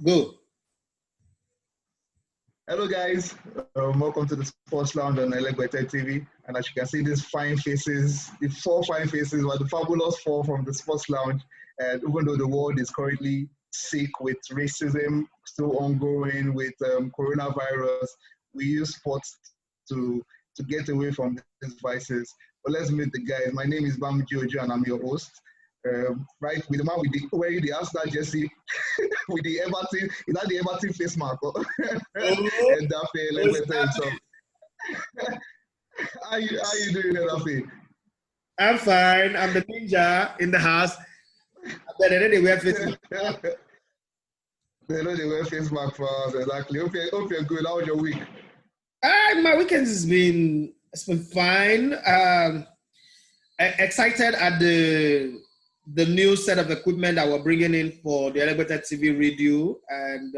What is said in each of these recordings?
Go. Hello guys, welcome to the Sports Lounge on Elegbete TV. And as you can see, these fine faces, the four fine faces were the fabulous four from the Sports Lounge. And even though the world is currently sick with racism still ongoing, with coronavirus, we use sports to get away from these vices. But let's meet the guys. My name is Bamiji Ojo and I'm your host. Right, with the man with the wearing the Arsenal jersey, with the Everton, is that the Everton face mark? And Dafe, so how you doing, Dafe? I'm fine. I'm the ninja in the house. But they wear face mask. They know they wear face mask for us, exactly. Hope you're good. How was your week? My weekend has been fine. Excited at the new set of equipment that we're bringing in for the Elevated TV radio, and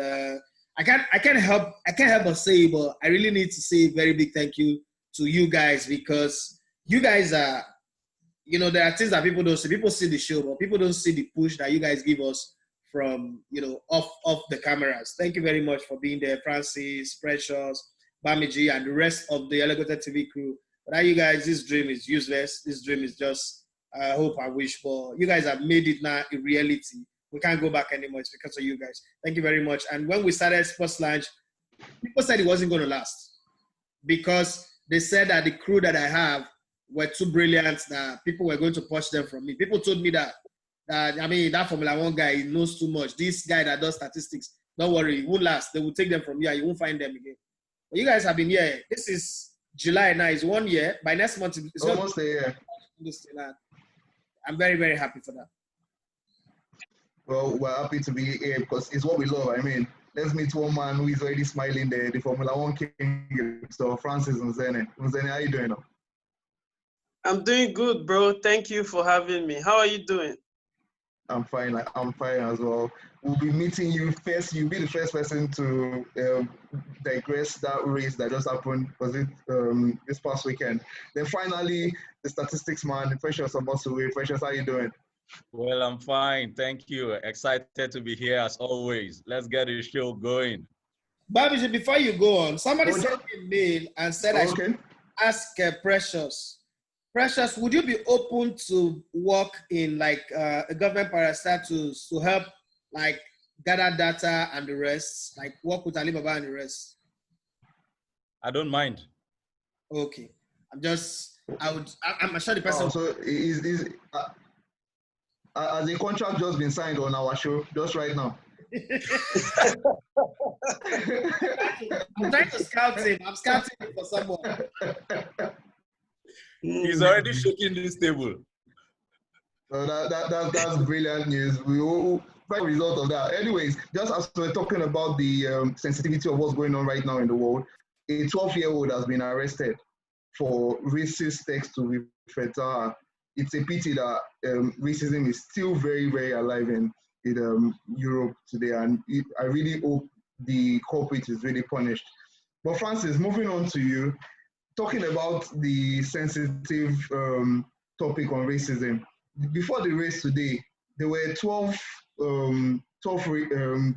I can't help but say, but I really need to say a very big thank you to you guys, because you guys are, there are things that people don't see. People see the show, but people don't see the push that you guys give us from off the cameras. Thank you very much for being there, Francis, Precious, Bamiji, and the rest of the Elevated TV crew. Without you guys, this dream is useless. This dream is just I hope I wish, but you guys have made it now a reality. We can't go back anymore. It's because of you guys. Thank you very much. And when we started Sports Lounge, people said it wasn't going to last, because they said that the crew that I have were too brilliant that people were going to poach them from me. People told me that that Formula One guy, he knows too much. This guy that does statistics, don't worry, it won't last. They will take them from you and you won't find them again. But you guys have been here. This is July now. It's 1 year. By next month, it's almost a year. I'm very, very happy for that. Well, we're happy to be here because it's what we love. I mean, let's meet one man who is already smiling there, the Formula One king. So, Francis Nzene. Nzene, how you doing now? I'm doing good, bro. Thank you for having me. How are you doing? I'm fine. I'm fine as well. We'll be meeting you first. You'll be the first person to digress that race that just happened. Was it this past weekend? Then finally, the statistics man, Precious Omusuwe. Precious, how you doing? Well, I'm fine. Thank you. Excited to be here as always. Let's get the show going. Babiji, before you go on, somebody sent me a mail and said I should ask Precious. Precious, would you be open to work in like a government parastatus to help like gather data and the rest, like work with Alibaba and the rest? I don't mind. Okay. I'm sure the person. So has the contract just been signed on our show just right now? I'm trying to scout him. I'm scouting him for someone. He's already shaking this table. So that's brilliant news. We will find a result of that. Anyways, just as we're talking about the sensitivity of what's going on right now in the world, a 12-year-old has been arrested for racist text to Rifeta. It's a pity that racism is still very, very alive in Europe today, and I really hope the culprit is really punished. But Francis, moving on to you, talking about the sensitive topic on racism. Before the race today, there were 12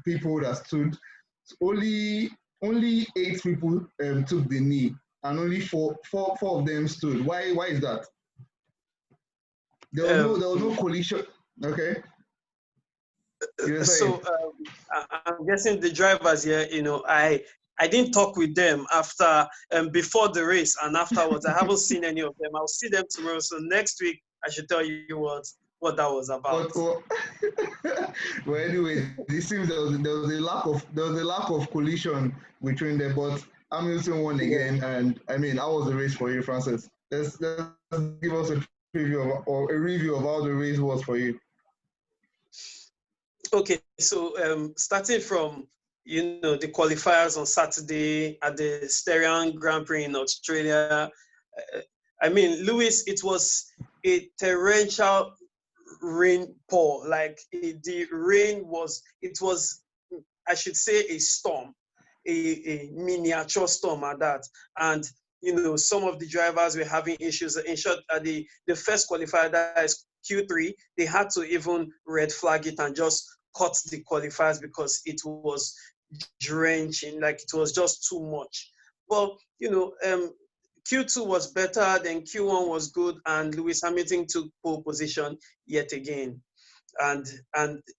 people that stood. Only 8 people took the knee, and only four of them stood. Why is that? There was no collision. Okay. So I'm guessing the drivers here, I didn't talk with them after before the race and afterwards. I haven't seen any of them. I'll see them tomorrow. So next week I should tell you what that was about. Well, anyway, it seems there was a lack of collision between them, but Hamilton won again, and I mean, how was the race for you, Francis? Let's give us a preview or a review of how the race was for you. Okay, so starting from the qualifiers on Saturday at the Styrian Grand Prix in Australia. I mean, Lewis, it was a torrential rainpour. Like the rain was, I should say, a storm, a miniature storm at that. And some of the drivers were having issues. In short, at the first qualifier, that is Q3, they had to even red flag it and just cut the qualifiers because it was drenching, like it was just too much. But, Q2 was better, then Q1 was good, and Lewis Hamilton took pole position yet again. And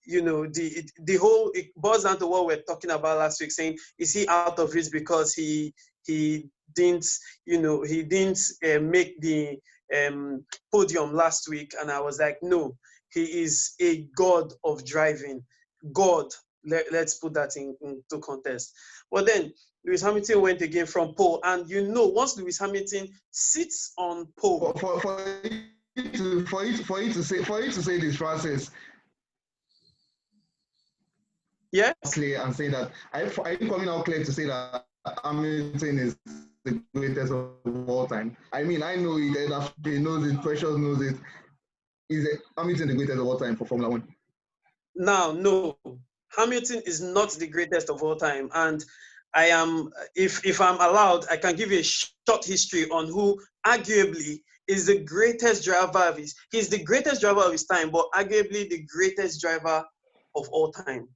the whole, it boils down to what we're talking about last week, saying, is he out of it because he didn't make the podium last week? And I was like, no, he is a god of driving. God, let's put that into context. But then Lewis Hamilton went again from pole, and once Lewis Hamilton sits on pole, for you to say this, Francis. Yeah. Clear and say that are you coming out clear to say that Hamilton is the greatest of all time? I mean, I know it. He knows it. Precious knows it. Is Hamilton the greatest of all time for Formula One? Now, no, Hamilton is not the greatest of all time, and I am, if I'm allowed, I can give you a short history on who arguably is the greatest driver of he's the greatest driver of his time, but arguably the greatest driver of all time.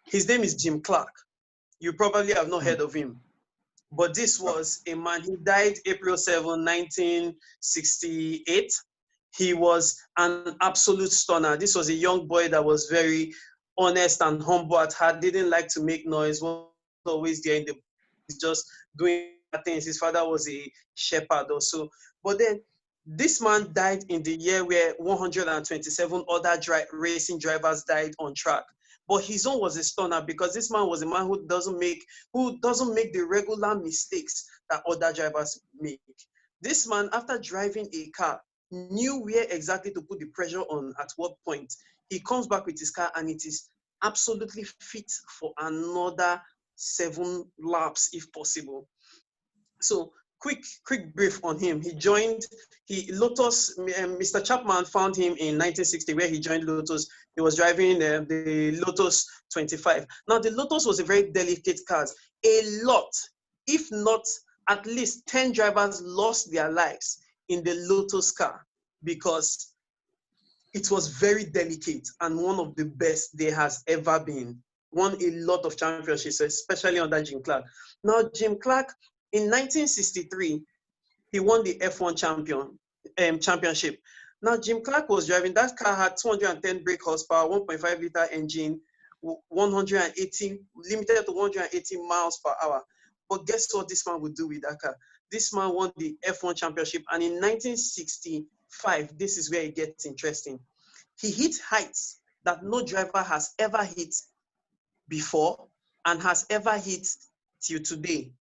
His name is Jim Clark. You probably have not heard of him, but this was a man. He died April 7, 1968. He was an absolute stunner. This was a young boy that was very honest and humble at heart, didn't like to make noise, was always there in the, just doing things. His father was a shepherd also. But then this man died in the year where 127 other racing drivers died on track. But his own was a stunner because this man was a man who doesn't make the regular mistakes that other drivers make. This man, after driving a car, knew where exactly to put the pressure on at what point. He comes back with his car and it is absolutely fit for another 7 laps if possible. So quick brief on him. Lotus, Mr. Chapman found him in 1960 where he joined Lotus. He was driving the Lotus 25. Now the Lotus was a very delicate car. A lot, if not at least 10 drivers lost their lives in the Lotus car because it was very delicate and one of the best there has ever been. Won a lot of championships, especially under Jim Clark. Now, Jim Clark, in 1963, he won the F1 championship. Now, Jim Clark was driving, that car had 210 brake horsepower, 1.5 liter engine, 180, limited to 180 miles per hour. But guess what this man would do with that car? This man won the F1 championship, and in 1965, this is where it gets interesting. He hit heights that no driver has ever hit before and has ever hit till today.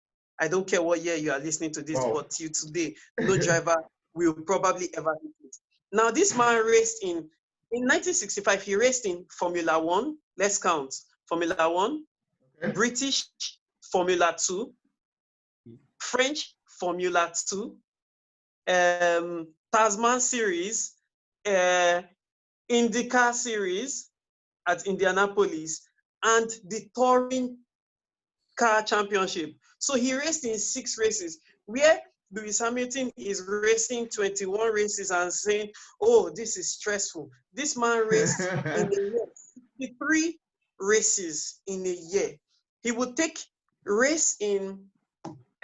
I don't care what year you are listening to this, but till today, no driver will probably ever hit it. Now, this man raced in 1965, he raced in Formula One. Let's count. Formula One, okay. British Formula 2, French Formula 2, Tasman Series, IndyCar Series at Indianapolis, and the Touring Car Championship. So he raced in 6 races, where Lewis Hamilton is racing 21 races and saying, oh, this is stressful. This man raced in a year, 53 races in a year. He would take race in,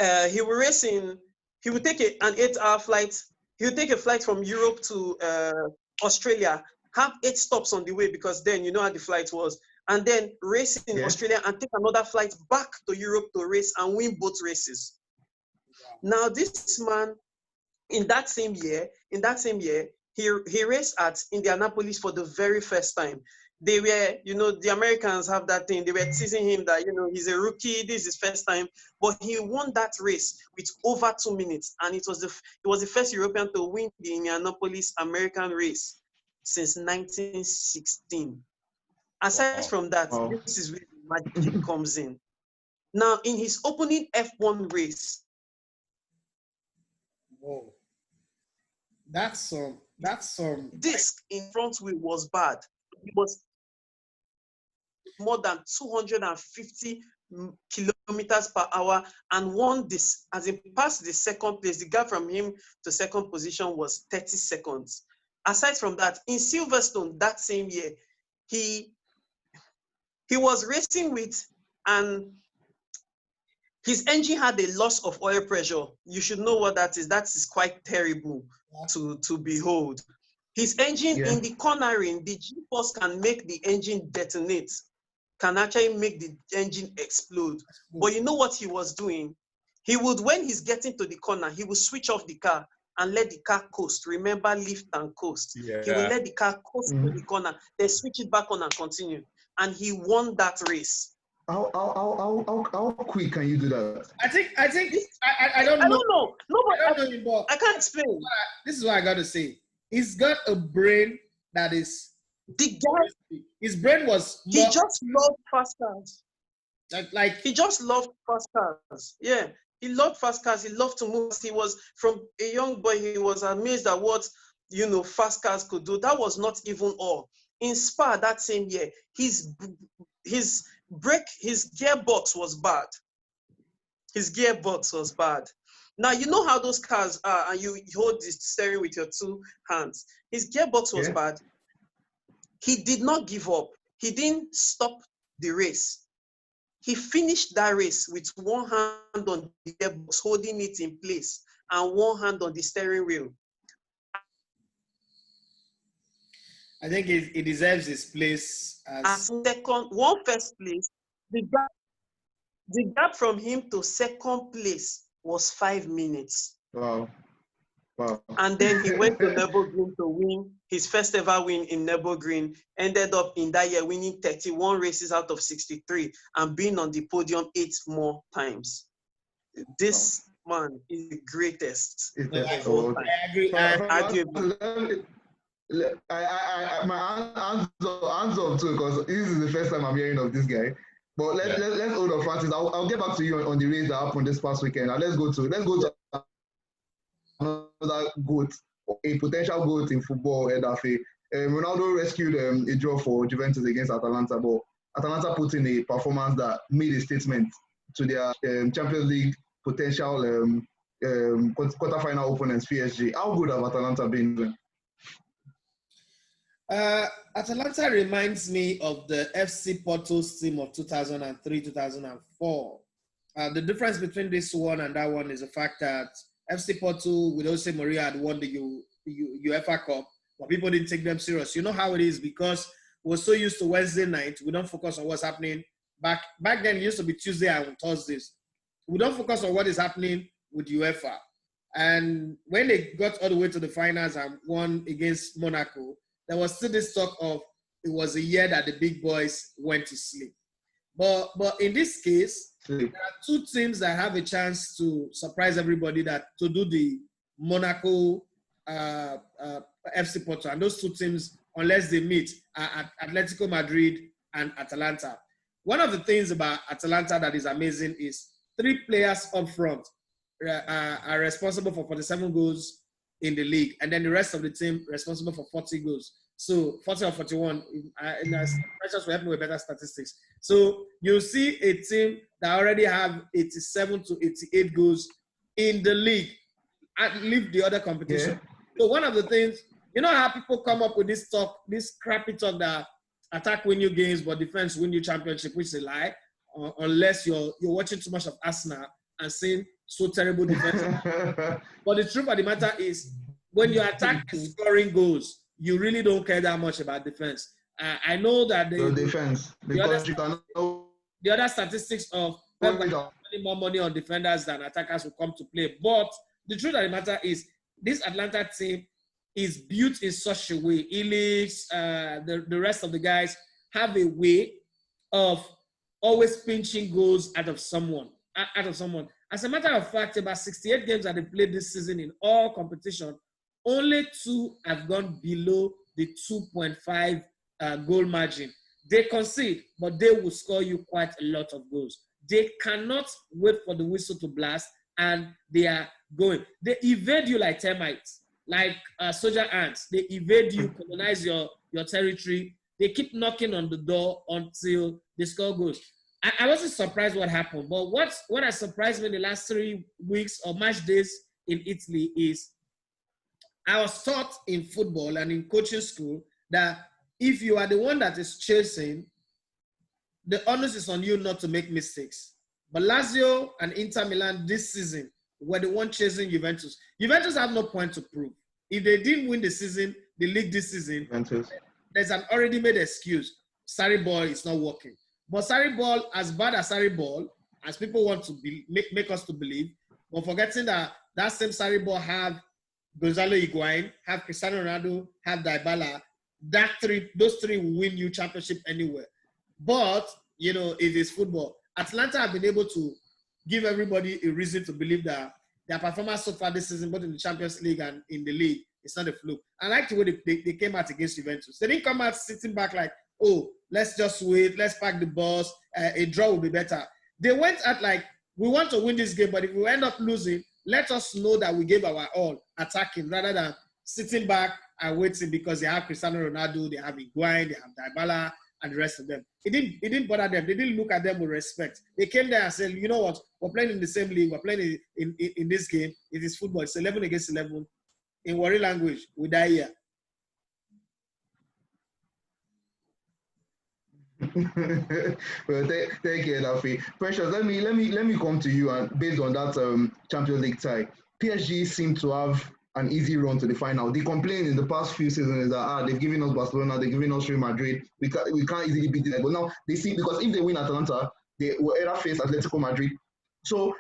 he would take an 8-hour flight. He would take a flight from Europe to Australia, have 8 stops on the way because then you know how the flight was. And then race in Australia and take another flight back to Europe to race and win both races. Now, this man, in that same year, he raced at Indianapolis for the very first time. They were, the Americans have that thing. They were teasing him that, he's a rookie, this is his first time. But he won that race with over 2 minutes. And it was the first European to win the Indianapolis American race since 1916. Aside from that, this is where the magic comes in. Now, in his opening F1 race, whoa, that's some. Disc in front wheel was bad. It was more than 250 kilometers per hour and won this as he passed the second place. The gap from him to second position was 30 seconds. Aside from that, in Silverstone that same year, he was racing with, and his engine had a loss of oil pressure. You should know what that is. That is quite terrible to behold. His engine in the cornering, the G-force can make the engine detonate, can actually make the engine explode. But you know what he was doing? He would, when he's getting to the corner, he would switch off the car and let the car coast. Remember, lift and coast. Yeah. He would let the car coast to the corner, then switch it back on and continue. And he won that race. How quick can you do that? I think I don't know. I don't know. No, but I can't explain. This is what I got to say. He's got a brain that is. The guy, his brain was. He just loved fast cars. Like he just loved fast cars. Yeah, he loved fast cars. He loved to move. He was, from a young boy, he was amazed at what fast cars could do. That was not even all. In Spa that same year, his gearbox was bad. His gearbox was bad. Now, you know how those cars are, and you hold the steering with your two hands. His gearbox was bad. He did not give up. He didn't stop the race. He finished that race with one hand on the gearbox, holding it in place, and one hand on the steering wheel. I think he deserves his place as first place. The gap from him to second place was 5 minutes. Wow. And then he went to Nürburgring to win his first ever win in Nürburgring. Ended up in that year winning 31 races out of 63 and being on the podium 8 more times. This man is the greatest. I agree. My hands up too, because this is the first time I'm hearing of this guy. But let's hold on, Francis. I'll get back to you on the race that happened this past weekend. And let's go to another GOAT, a potential GOAT in football, Edafe. Ronaldo rescued a draw for Juventus against Atalanta, but Atalanta put in a performance that made a statement to their Champions League potential quarterfinal opponents, PSG. How good have Atalanta been? Atalanta reminds me of the FC Porto's team of 2003-2004. The difference between this one and that one is the fact that FC Porto with Jose Mourinho had won the UEFA Cup, but people didn't take them serious. You know how it is, because we're so used to Wednesday night, we don't focus on what's happening. Back then, it used to be Tuesday and Thursdays. We don't focus on what is happening with UEFA. And when they got all the way to the finals and won against Monaco, there was still this talk of it was a year that the big boys went to sleep. But in this case, there are two teams that have a chance to surprise everybody, that to do the Monaco FC Porto. And those two teams, unless they meet, are Atletico Madrid and Atalanta. One of the things about Atalanta that is amazing is 3 players up front are responsible for 47 goals in the league, and then the rest of the team responsible for 40 goals. So 40 or 41, pressures will help me with better statistics. So you'll see a team that already have 87 to 88 goals in the league and leave the other competition. So one of the things, you know how people come up with this talk, this crappy talk that attack win you games, but defense win you championship, which is a lie, unless you're watching too much of Arsenal and seeing so terrible defense. But the truth of the matter is, when your attack is scoring goals, you really don't care that much about defense. I know that the other statistics of spending more money on defenders than attackers will come to play. But the truth of the matter is, this Atlanta team is built in such a way. Illich, the rest of the guys have a way of always pinching goals out of someone. As a matter of fact, about 68 games that they played this season in all competition, only 2 have gone below the 2.5 goal margin. They concede, but they will score you quite a lot of goals. They cannot wait for the whistle to blast, and they are going. They evade you like termites, like soldier ants. They evade you, colonize your territory. They keep knocking on the door until they score goals. I wasn't surprised what happened, but what has surprised me in the last 3 weeks or match days in Italy is I was taught in football and in coaching school that if you are the one that is chasing, the onus is on you not to make mistakes. But Lazio and Inter Milan this season were the one chasing Juventus. Juventus have no point to prove. If they didn't win the season, the league this season, Juventus, there's an already made excuse. Sarri ball is not working. But Sarri ball, as bad as Sarri ball, as people want to make us to believe, but forgetting that that same Sarri ball have Gonzalo Higuain, have Cristiano Ronaldo, have Dybala. Those three will win you championship anywhere. But, you know, it is football. Atlanta have been able to give everybody a reason to believe that their performance so far this season, both in the Champions League and in the league, it's not a fluke. I like the way they came out against Juventus. They didn't come out sitting back like, oh, let's just wait, let's pack the bus, a draw will be better. They went at like, we want to win this game, but if we end up losing, let us know that we gave our all attacking rather than sitting back and waiting because they have Cristiano Ronaldo, they have Higuain, they have Dybala, and the rest of them. It didn't bother them. They didn't look at them with respect. They came there and said, you know what, we're playing in the same league, we're playing in this game. It is football. It's 11 against 11. In Wari language, we die here. Well, thank you, Dafi. Precious, let me come to you, and based on that Champions League tie, PSG seem to have an easy run to the final. The complaint in the past few seasons is that they've given us Barcelona, they've given us Real Madrid. We can't easily beat them. But now they see, because if they win Atalanta, they will either face Atletico Madrid. So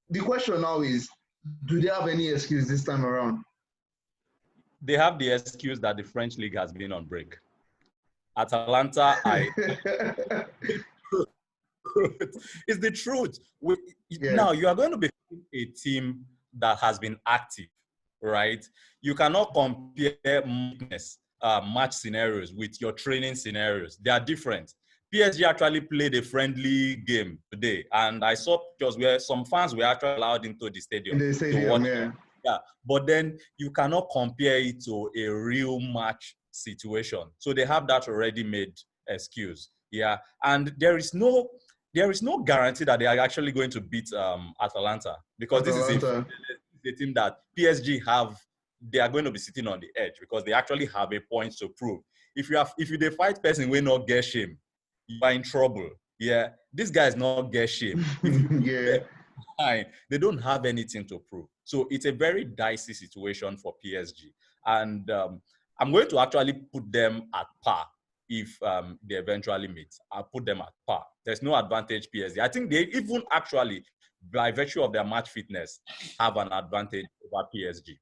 the question now is, do they have any excuse this time around? They have the excuse that the French league has been on break. Atalanta, it's the truth. Now you are going to be a team that has been active, right? You cannot compare match scenarios with your training scenarios. They are different. PSG actually played a friendly game today, and I saw pictures where some fans were actually allowed into the stadium. In the stadium, yeah. But then you cannot compare it to a real match situation. So they have that already made excuse. Yeah. And there is no guarantee that they are actually going to beat Atalanta, because this is a team that PSG they are going to be sitting on the edge because they actually have a point to prove. If they fight person will not get shame, you are in trouble. Yeah. This guy is not get shame. They don't have anything to prove. So it's a very dicey situation for PSG. And I'm going to actually put them at par if they eventually meet. I'll put them at par. There's no advantage PSG. I think they even actually, by virtue of their match fitness, have an advantage over PSG.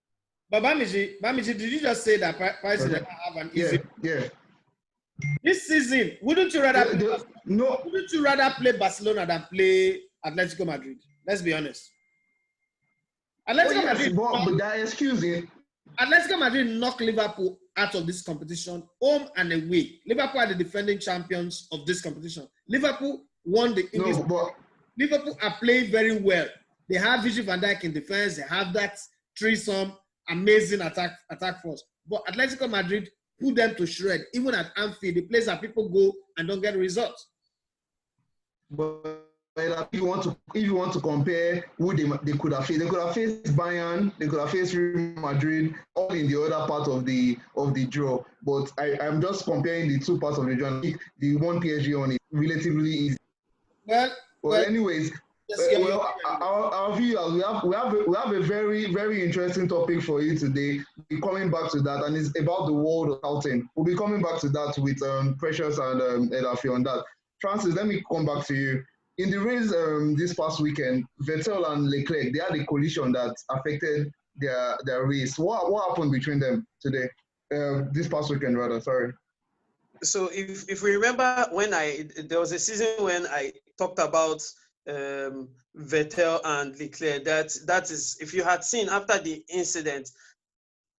But Bamiji, did you just say that PSG have an easy? Yeah. This season, wouldn't you rather play Barcelona than play Atletico Madrid? Let's be honest. Atletico Madrid, but that excuse it. Atletico Madrid knocked Liverpool out of this competition, home and away. Liverpool are the defending champions of this competition. Liverpool won the English. Liverpool are playing very well. They have Virgil van Dijk in defense. They have that threesome, amazing attack force. But Atletico Madrid put them to shred, even at Anfield, the place that people go and don't get results. But if you want to compare who they could have faced Bayern, they could have faced Real Madrid, all in the other part of the draw. But I'm just comparing the two parts of the draw. The one PSG on is relatively easy. Well, anyways, our viewers, we have a very, very interesting topic for you today. We're coming back to that, and it's about the world of scouting. We'll be coming back to that with Precious and Edafi on that. Francis, let me come back to you. In the race this past weekend, Vettel and Leclerc, they had a collision that affected their race. What happened between them today? This past weekend, rather. Sorry. So if we remember there was a season when I talked about Vettel and Leclerc, that is, if you had seen after the incident,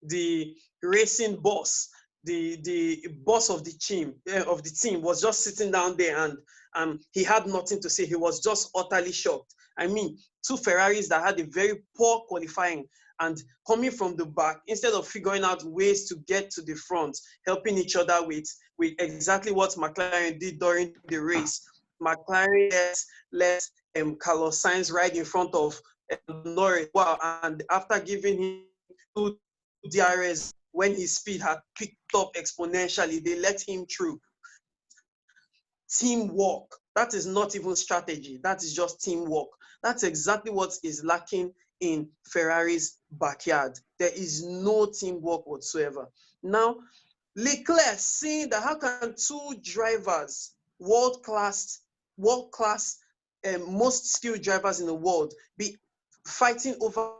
the racing boss, the boss of the team was just sitting down there, and he had nothing to say. He was just utterly shocked. I mean, two Ferraris that had a very poor qualifying, and coming from the back, instead of figuring out ways to get to the front, helping each other with exactly what McLaren did during the race. McLaren let Carlos Sainz ride in front of Norris. Wow! And after giving him 2 DRS when his speed had picked up exponentially, they let him through. Teamwork. That is not even strategy. That is just teamwork. That's exactly what is lacking in Ferrari's backyard. There is no teamwork whatsoever. Now, Leclerc seeing that how can two drivers, world-class, most skilled drivers in the world, be fighting over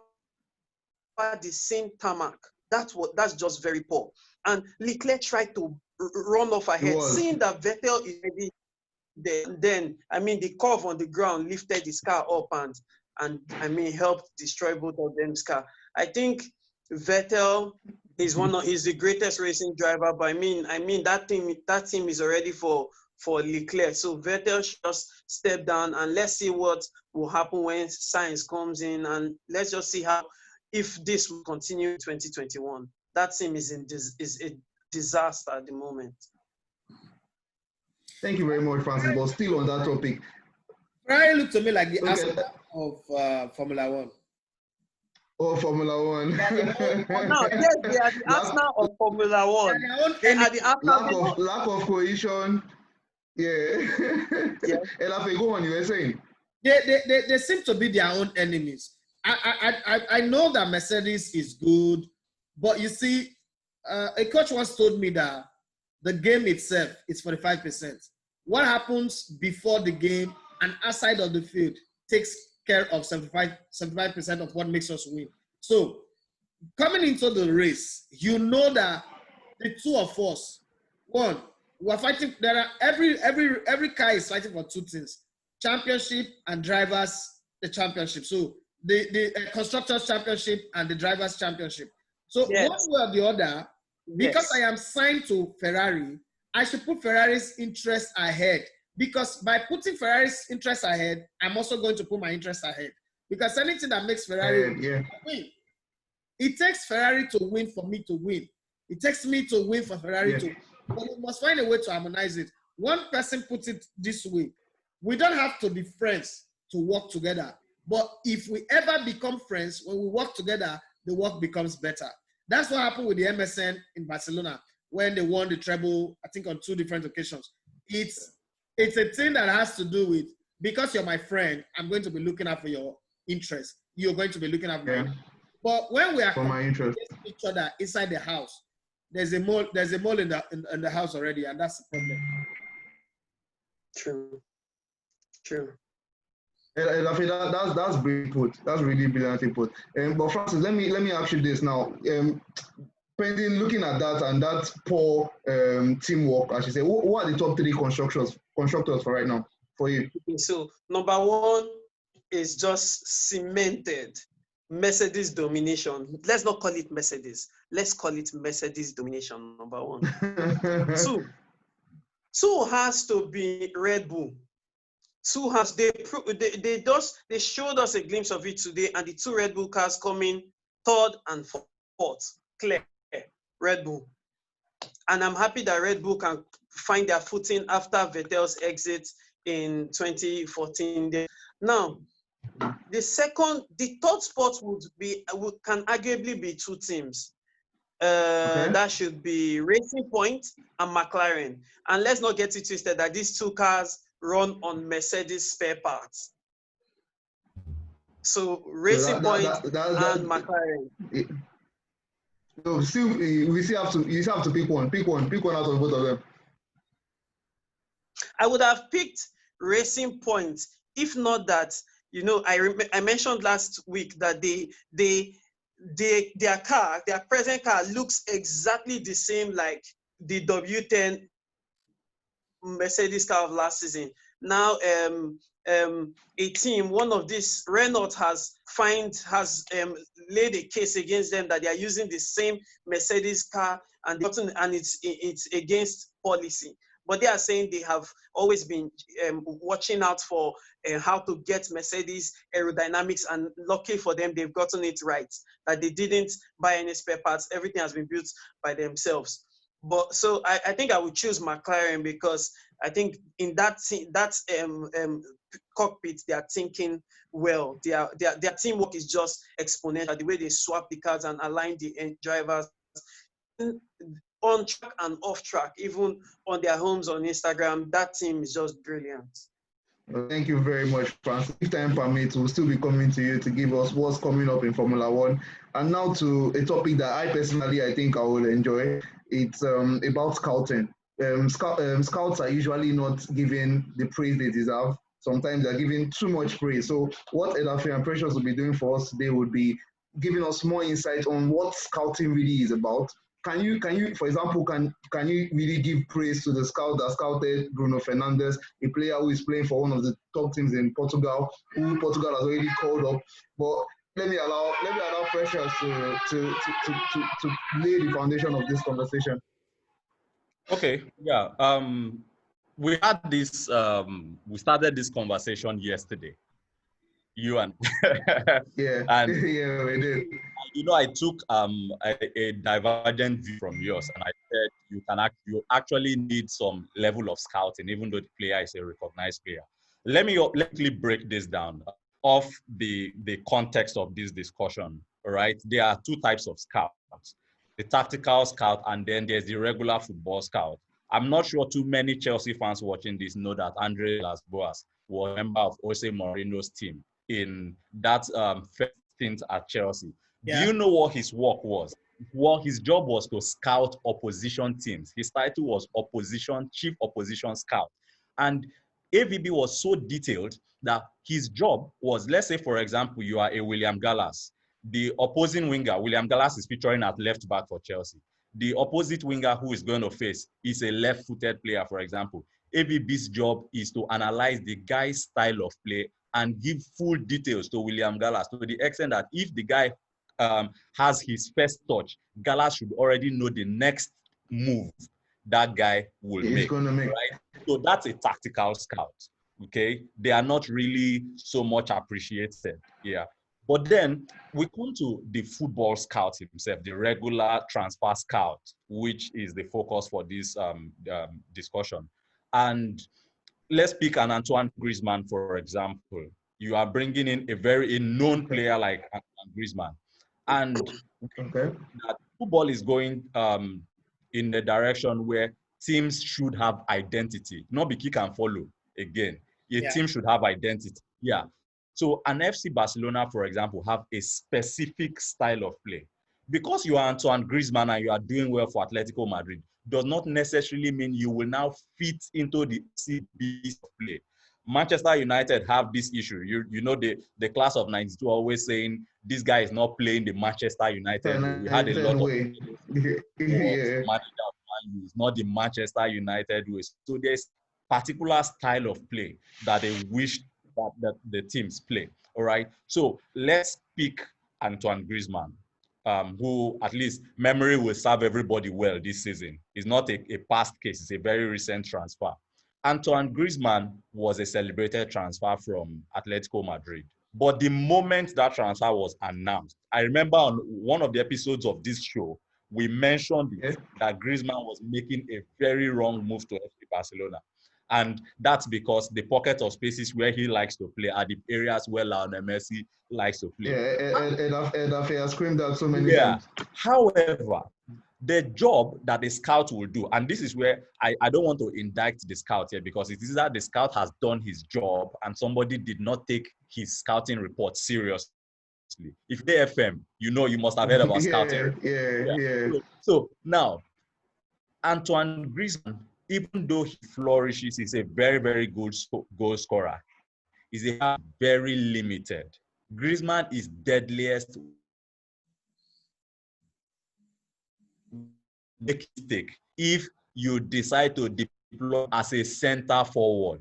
the same tarmac? That's just very poor. And Leclerc tried to run off ahead, seeing that Vettel is ready. Then I mean, the curve on the ground lifted his car up and I mean helped destroy both of them's car. I think Vettel is he's the greatest racing driver, but I mean that team is already for Leclerc. So Vettel should just step down and let's see what will happen when Sainz comes in, and let's just see how, if this will continue in 2021. That team is a disaster at the moment. Thank you very much, Francis. But still on that topic, Ferrari looked to me like the Aston of Formula One. Oh, Formula One. Now, yes, they are the Arsenal of Formula One. They are the Arsenal. Lack of cohesion. Yeah. Yeah. Elafe, go on, you were saying. They seem to be their own enemies. I know that Mercedes is good, but you see, a coach once told me that the game itself is 45%. What happens before the game and outside of the field takes care of 75% of what makes us win. So coming into the race, you know that the two of us, one, we're fighting. There are every car is fighting for two things: championship and drivers the championship. So the constructors championship and the drivers championship. So yes. One way or the other, because I am signed to Ferrari, I should put Ferrari's interest ahead. Because by putting Ferrari's interest ahead, I'm also going to put my interest ahead. Because anything that makes Ferrari win, it takes Ferrari to win for me to win. It takes me to win for Ferrari to win. But we must find a way to harmonize it. One person puts it this way: we don't have to be friends to work together. But if we ever become friends, when we work together, the work becomes better. That's what happened with the MSN in Barcelona when they won the treble, I think on 2 different occasions. It's a thing that has to do with, because you're my friend, I'm going to be looking out for your interest. You're going to be looking out for mine. But when we are against each other inside the house, there's a mole in the house already, and that's the problem. True. That's brilliant put. That's really brilliantly put. But Francis, let me ask you this now. Pending looking at that and that poor teamwork, I should say, who are the top 3 constructors for right now for you? Okay, so number 1 is just cemented Mercedes domination. Let's not call it Mercedes. Let's call it Mercedes domination. Number 1. 2 has to be Red Bull. 2 has they showed us a glimpse of it today, and the 2 Red Bull cars coming 3rd and 4th. Clear. Red Bull. And I'm happy that Red Bull can find their footing after Vettel's exit in 2014. Now, the 3rd spot can arguably be 2 teams. That should be Racing Point and McLaren. And let's not get it twisted that these 2 cars run on Mercedes spare parts. So Racing Point and McLaren. No, you still have to pick one. Pick one out of both of them. I would have picked Racing Point, if not that, I mentioned last week that their present car looks exactly the same like the W10 Mercedes car of last season. Now, a team, one of these, Renault has laid a case against them that they are using the same Mercedes car and it's against policy. But they are saying they have always been watching out for how to get Mercedes aerodynamics, and lucky for them, they've gotten it right. That they didn't buy any spare parts; everything has been built by themselves. But so I think I would choose McLaren because I think in that cockpit they are thinking well. Their teamwork is just exponential. The way they swap the cars and align the drivers on track and off track, even on their homes on Instagram. That team is just brilliant. Well, thank you very much, Francis. If time permits, we'll still be coming to you to give us what's coming up in Formula One. And now to a topic that I think I will enjoy. It's about scouting. Scouts are usually not given the praise they deserve. Sometimes they're given too much praise. So what Edafe and Precious will be doing for us today would be giving us more insight on what scouting really is about. Can you, for example, can you really give praise to the scout that scouted Bruno Fernandes, a player who is playing for one of the top teams in Portugal, who Portugal has already called up? But let me allow Precious to lay the foundation of this conversation. Okay, yeah. We had this. We started this conversation yesterday. You and yeah, and yeah, we did. you know, I took a divergent view from yours, and I said you actually need some level of scouting, even though the player is a recognized player. Let me break this down of the context of this discussion. All right, there are two types of scouts: the tactical scout, and then there's the regular football scout. I'm not sure too many Chelsea fans watching this know that Andre Las-Boas was a member of Jose Mourinho's team in that first stint at Chelsea. Yeah. Do you know what his work was? Well, his job was to scout opposition teams. His title was chief opposition scout. And AVB was so detailed that his job was, let's say, for example, you are a William Gallas. The opposing winger, William Gallas, is featuring at left back for Chelsea. The opposite winger who is going to face is a left-footed player, for example. AVB's job is to analyze the guy's style of play and give full details to William Gallas, to the extent that if the guy has his first touch, Gallas should already know the next move that guy will make. Right? So that's a tactical scout. Okay, they are not really so much appreciated. Yeah. But then we come to the football scout himself, the regular transfer scout, which is the focus for this discussion. And let's pick an Antoine Griezmann, for example. You are bringing in a known player like Antoine Griezmann. And that football is going in the direction where teams should have identity, not be kick and follow again. Team should have identity. Yeah. So an FC Barcelona, for example, have a specific style of play. Because you are Antoine Griezmann and you are doing well for Atletico Madrid, does not necessarily mean you will now fit into the CB's play. Manchester United have this issue. You know the class of 92 always saying this guy is not playing the Manchester United. We had a lot of manager is not the Manchester United way. So there's particular style of play that they wish that the teams play. All right. So let's pick Antoine Griezmann, who at least memory will serve everybody well this season. It's not a past case. It's a very recent transfer. Antoine Griezmann was a celebrated transfer from Atletico Madrid. But the moment that transfer was announced, I remember on one of the episodes of this show, we mentioned that Griezmann was making a very wrong move to FC Barcelona. And that's because the pocket of spaces where he likes to play are the areas where Lionel Messi likes to play. And I screamed out so many times. However, the job that the scout will do, and this is where I don't want to indict the scout here, because it is that the scout has done his job and somebody did not take his scouting report seriously. If they FM, you know, you must have heard about scouting. So now, Antoine Griezmann, even though he flourishes, he's a very, very good goal scorer. He's very limited. Griezmann is deadliest mistake if you decide to deploy as a center forward.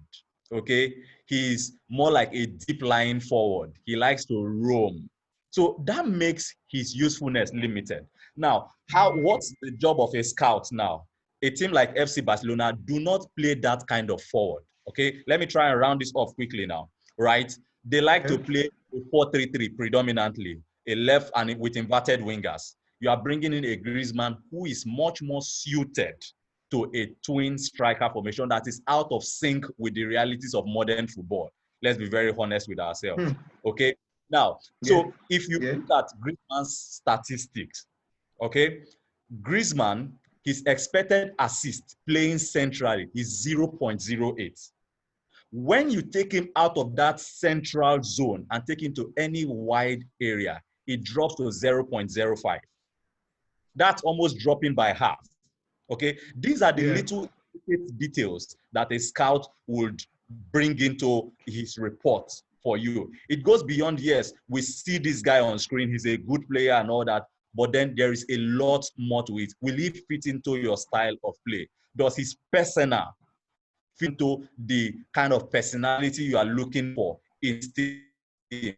Okay, he's more like a deep lying forward. He likes to roam. So that makes his usefulness limited. Now, what's the job of a scout now? A team like FC Barcelona do not play that kind of forward. Okay, let me try and round this off quickly now. Right? They like to play a 4-3-3 predominantly, a left and with inverted wingers. You are bringing in a Griezmann who is much more suited to a twin striker formation that is out of sync with the realities of modern football. Let's be very honest with ourselves. Okay. Now, so if you look at Griezmann's statistics, okay, Griezmann, his expected assist playing centrally is 0.08. When you take him out of that central zone and take him to any wide area, it drops to 0.05. That's almost dropping by half. Okay, these are the little details that a scout would bring into his report for you. It goes beyond, yes, we see this guy on screen, he's a good player and all that, but then there is a lot more to it. Will he fit into your style of play? Does his persona fit into the kind of personality you are looking for in this team?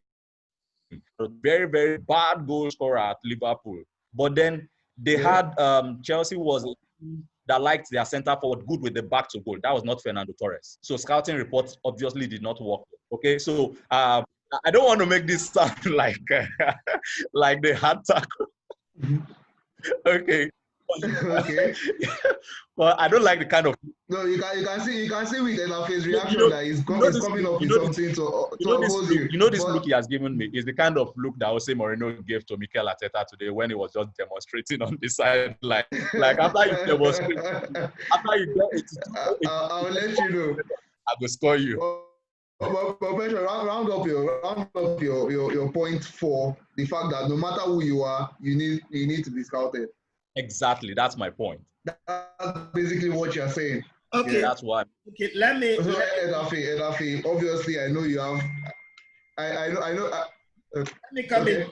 A very, very bad goal scorer at Liverpool. But then they had, Chelsea was that liked their center forward good with the back to goal. That was not Fernando Torres. So scouting reports obviously did not work. Okay, so I don't want to make this sound like like they had tackle. Okay. Okay. Well, I don't like the kind of. No, you can see with Enafi's reaction that he's coming up with something to oppose you. You know this look he has given me is the kind of look that Jose Mourinho gave to Mikel Arteta today when he was just demonstrating on the side, like after you demonstrate, after you get 82, I'll let you know. I will score you. But round up your point for the fact that no matter who you are, you need to be scouted. Exactly, that's my point. That's basically what you're saying. Okay, that's what. Okay, let me. So Edafi, obviously, I know you have. I know. Let me come in.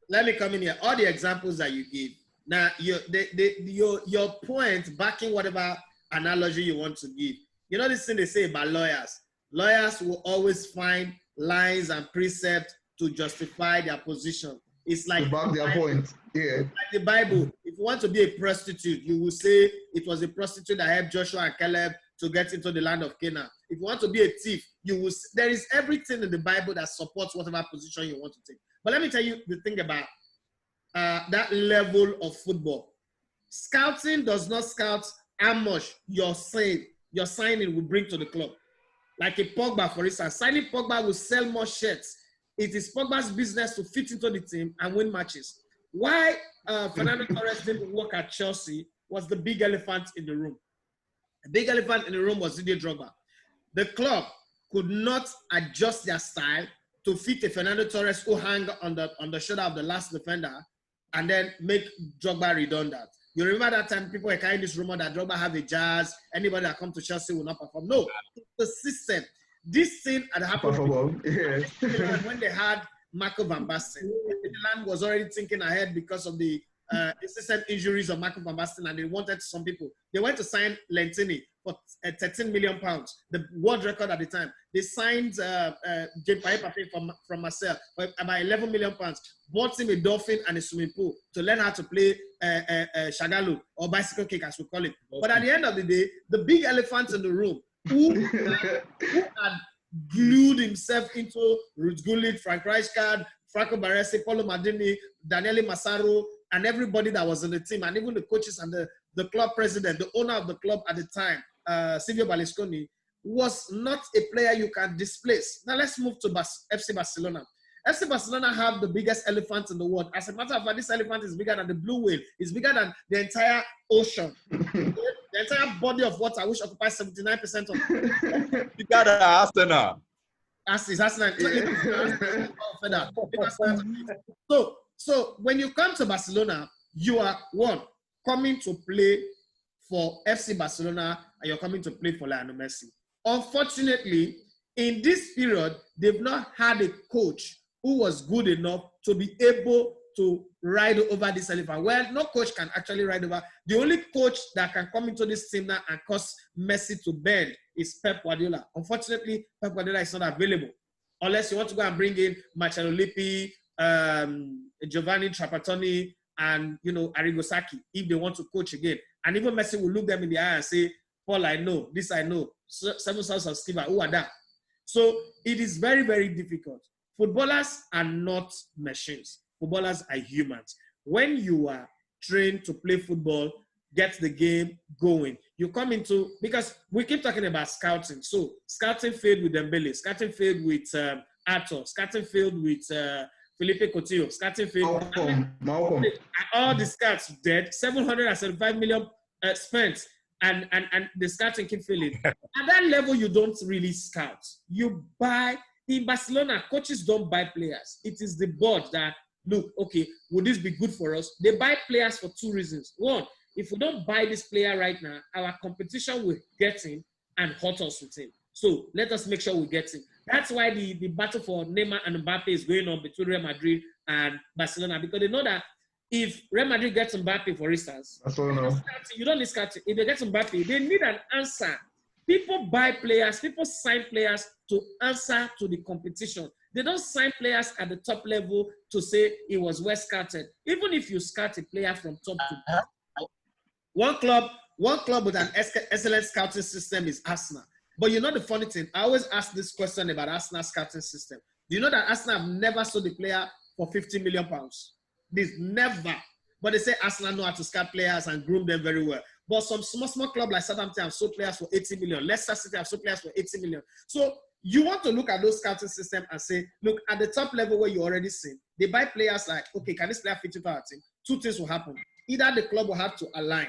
Let me come in here. All the examples that you give. Now, your point backing whatever analogy you want to give. You know this thing they say about lawyers. Lawyers will always find lines and precepts to justify their position. It's like to back their point. Yeah. Like the Bible. If you want to be a prostitute, you will say it was a prostitute that helped Joshua and Caleb to get into the land of Canaan. If you want to be a thief, you will. There is everything in the Bible that supports whatever position you want to take. But let me tell you the thing about that level of football. Scouting does not scout how much your signing will bring to the club. Like a Pogba, for instance, signing Pogba will sell more shirts. It is Pogba's business to fit into the team and win matches. Why Fernando Torres didn't work at Chelsea was the big elephant in the room. The big elephant in the room was Didier Drogba. The club could not adjust their style to fit a Fernando Torres who hang on the shoulder of the last defender and then make Drogba redundant. You remember that time people were carrying this rumor that Drogba have a jazz, anybody that comes to Chelsea will not perform. No, it's the system. This thing had happened when they had Marco van Basten. Milan was already thinking ahead because of the incessant injuries of Marco van Basten, and they wanted some people. They went to sign Lentini for 13 million pounds, the world record at the time. They signed James Pape from Marseille for about 11 million pounds, bought him a dolphin and a swimming pool to learn how to play shagalu or bicycle kick, as we call it. But at the end of the day, the big elephant in the room, who had glued himself into Ruud Gullit, Frank Rijkaard, Franco Baresi, Paulo Maldini, Daniele Massaro, and everybody that was in the team, and even the coaches and the club president, the owner of the club at the time, Silvio Berlusconi, was not a player you can displace. Now let's move to FC Barcelona. FC Barcelona have the biggest elephant in the world. As a matter of fact, this elephant is bigger than the blue whale. It's bigger than the entire ocean. The entire body of water, which occupies 79% of You got Arsenal. So when you come to Barcelona, you are coming to play for FC Barcelona and you're coming to play for Lionel Messi. Unfortunately, in this period, they've not had a coach who was good enough to be able to ride over this elephant. Well, no coach can actually ride over. The only coach that can come into this team now and cause Messi to bend is Pep Guardiola. Unfortunately, Pep Guardiola is not available. Unless you want to go and bring in Marcello Lippi, Giovanni Trapattoni, and Arrigo Sacchi, if they want to coach again. And even Messi will look them in the eye and say, Paul, I know, this I know. Seven sons of Sceva, who are that? So it is very, very difficult. Footballers are not machines. Footballers are humans. When you are trained to play football, get the game going, you come into, because we keep talking about scouting. So scouting failed with Dembele, scouting failed with Arthur, scouting failed with Felipe Coutinho, scouting fee. Malcolm. All the scouts dead, 775 million spent, and the scouting keep failing. At that level, you don't really scout. You buy. In Barcelona, coaches don't buy players. It is the board that, look, okay, would this be good for us? They buy players for two reasons. One, if we don't buy this player right now, our competition will get him and hurt us with him. So let us make sure we get him. That's why the battle for Neymar and Mbappe is going on between Real Madrid and Barcelona, because they know that if Real Madrid gets Mbappe, for instance, you don't need scouting. If they get Mbappe, they need an answer. People buy players, people sign players to answer to the competition. They don't sign players at the top level to say it was well scouted. Even if you scout a player from top to bottom. One club with an excellent scouting system is Arsenal. But you know the funny thing, I always ask this question about Arsenal scouting system. Do you know that Arsenal have never sold a player for £50 million? This never. But they say Arsenal know how to scout players and groom them very well. But some small club like Southampton have sold players for 80 million. Leicester City have sold players for 80 million. So you want to look at those scouting systems and say, look, at the top level where you already see, they buy players like, okay, can this player fit into our team? Two things will happen. Either the club will have to align.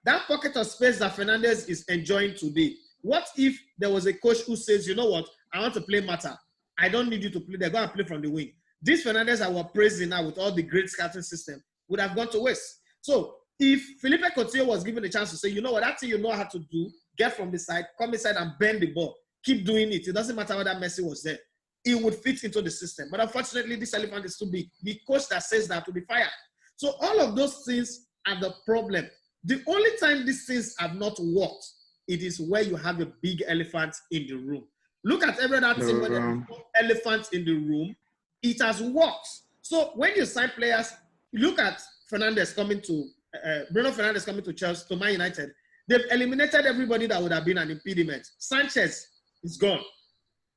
That pocket of space that Fernandes is enjoying today, what if there was a coach who says, you know what, I want to play Mata. I don't need you to play. They're going to play from the wing. This Fernandes that we're praising now with all the great scouting system would have gone to waste. So if Felipe Coutinho was given a chance to say, you know what, that thing you know how to do, get from the side, come inside and bend the ball, keep doing it. It doesn't matter whether Messi was there. It would fit into the system. But unfortunately, this elephant is too big. The coach that says that will be fired. So all of those things are the problem. The only time these things have not worked, it is where you have a big elephant in the room. Look at every other team where there is no elephant in the room. It has worked. So when you sign players, look at Fernandes coming to Bruno Fernandes coming to Chelsea, to Man United. They've eliminated everybody that would have been an impediment. Sanchez is gone.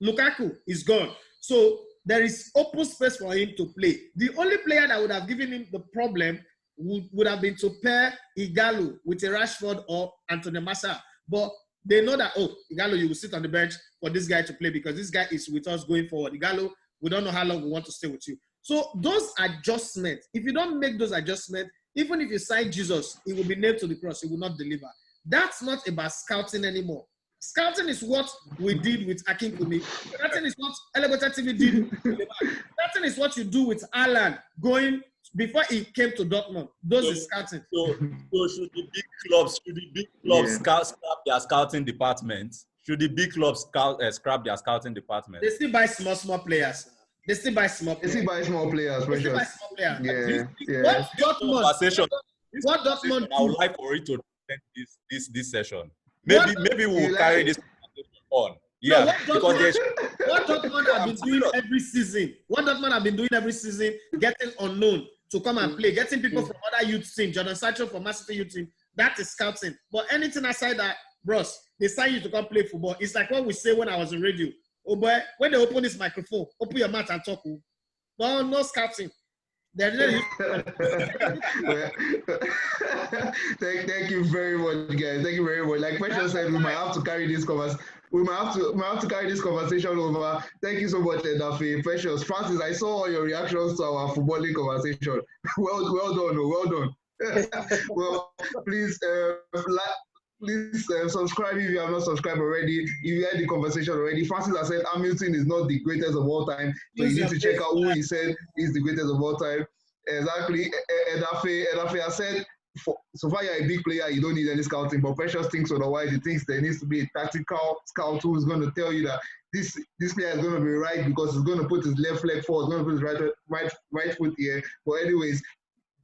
Lukaku is gone. So there is open space for him to play. The only player that would have given him the problem would have been to pair Igalo with a Rashford or Anthony Martial. But they know that, oh, Igalo, you will sit on the bench for this guy to play because this guy is with us going forward. Igalo, we don't know how long we want to stay with you. So those adjustments, if you don't make those adjustments, even if you sign Jesus, he will be nailed to the cross. He will not deliver. That's not about scouting anymore. Scouting is what we did with Akinkunmi. Scouting is what Elevator TV did with Lebar. Scouting is what you do with Alan going before he came to Dortmund. Those is scouting. So should the big clubs scrap their scouting department? Should the big clubs scrap their scouting department? They still buy small players. They still buy small players. They still buy small players. What Dortmund? What Dortmund? I would like for it to end this session. Maybe we'll carry this conversation on. Yeah, no, what Dortmund have been doing every season? What Dortmund have been doing every season? Getting unknown to come and play, getting people from other youth teams, Jordan Sancho from Man City youth team. That is scouting. But anything aside that, bros, they sign you to come play football. It's like what we say when I was in radio. Oh boy, when they open this microphone, open your mouth and talk. No scouting. Thank you very much, guys. Thank you very much. Like Precious said, we might have to carry this conversation. We might have to carry this conversation over. Thank you so much, Edafe. Precious. Francis, I saw all your reactions to our footballing conversation. Well done. Well, please subscribe if you have not subscribed already. If you had the conversation already, Francis has said Hamilton is not the greatest of all time. So you need to check out who he said is the greatest of all time. Exactly. Edafe has said, so far you're a big player, you don't need any scouting, but Precious thinks otherwise. He thinks there needs to be a tactical scout who is going to tell you that this player is going to be right because he's going to put his left leg forward, going to put his right foot here. But anyways,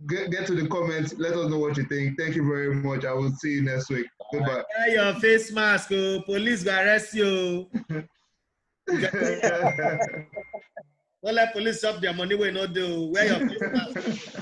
get to the comments. Let us know what you think. Thank you very much. I will see you next week. Goodbye. Wear your face mask. Police will arrest you. Don't let police chop their money when not do. Wear your face mask.